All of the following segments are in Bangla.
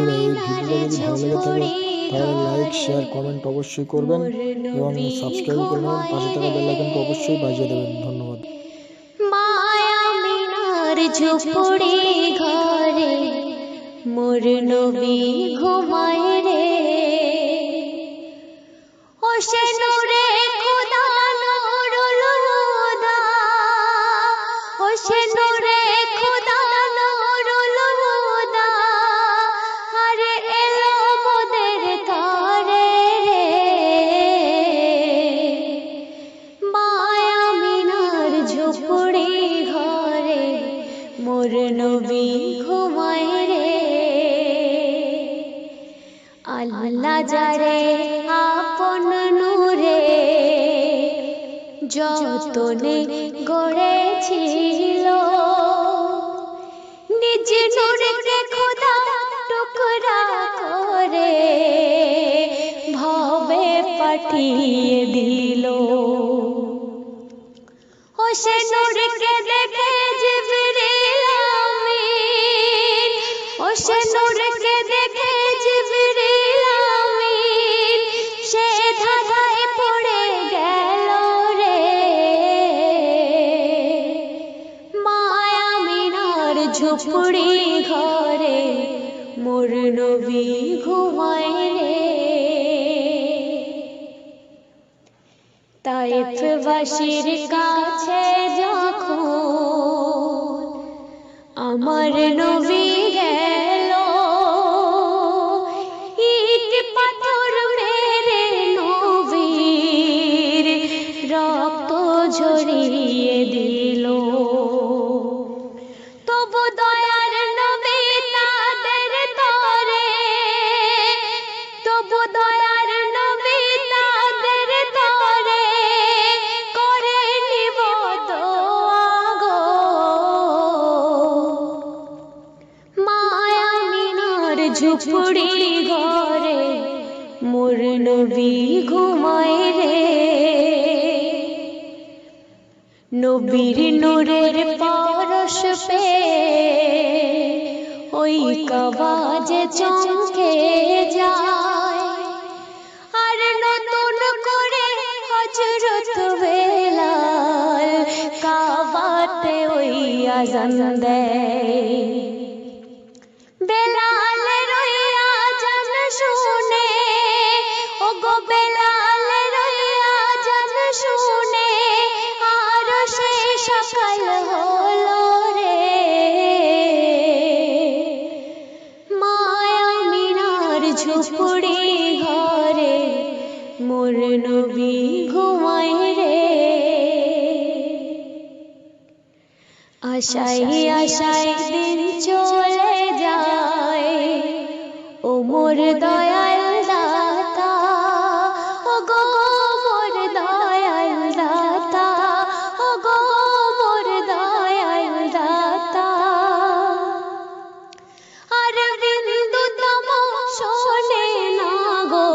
বন্ধুরা এই ভিডিওটা যদি ভালো লেগে থাকে তাহলে লাইক শেয়ার কমেন্ট অবশ্যই করবেন এবং সাবস্ক্রাইব করে নেবেন, পাশে থাকা বেল আইকনটা অবশ্যই বাজিয়ে দেবেন। ধন্যবাদ। মায়া মিনার ঝুপড়ি ঘরে মোর নবী ঘুমায় রে, ও সে নূরে খোদা নুরুল হুদা, ও সে নূরে খোদা নুরুল হুদা, আরে এলো মোদের কারে রে। মায়া মিনার ঝুপড়ি ঘরে মোর নবী ঘুমায় রে, আল্লাহ যারে আপন নূরে যতনে গড়েছিল, নিজ নূরকে খোদা টুকরা করে ভবে পাঠিয়ে দিল। ও সে নূরকে দেখে জিবরিল আমিন, ও সে নূরকে দেখে জিবরিল আমিন, সে ধাঁধায় পড়ে গেল রে। মায়া মিনার ঝুপড়ি ঘরে মোর নবী ঘুমায় রে, তায়েফবাসীর কাছে যখন আমার নবী গেল, ইট পাথর মেরে নবীর রক্ত ঝরিয়ে দিল। তবু দয়ার নবী তাদের তরে, তবু দয়ার নবী তাদের তরে করে নিব দোয়া গো। মায়া মিনার ঝুপড়ি ঘরে মোর নবী ঘুমায় রে, নবীর নূরের পরশ পে ওই কাবা যে চমকে যায়, আর নতুন করে হযরত বেলাল কাবাতে ওই আযান দেয়। বেলালের ওই আযান শুনে, ও গো বেলালের ওই আযান শুনে আরো সে সকাল হলো রে। মায়া মিনার ঝুপড়ি ঘরে মোর নবী ঘুমায় রে, আশায় আশায় দিন চলে যায়, ও মোর দয়াল দাতা, ও গো মোর দয়াল দাতা, ও গো মোর দয়াল দাতা। আর বিন্দু তম শোনে না গো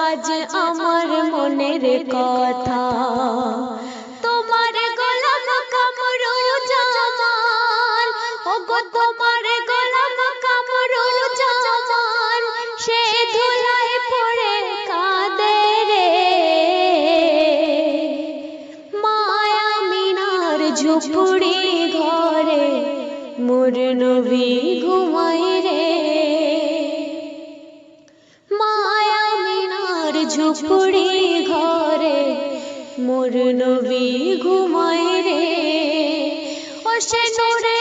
আজ আমার মনের কথা, তোমার গোলাম কামরুল জামান, ও গো তোমার গোলাম কামরুল জামান, সে ধুলায় পড়ে কাঁদে রে। মায়া মিনার ঝুপড়ি ঘরে মোর নবী ঘুমায় রে, মায়া মিনার ঝুপড়ি ঘরে মোর নবী ঘুমায় রে, ও সে নূরে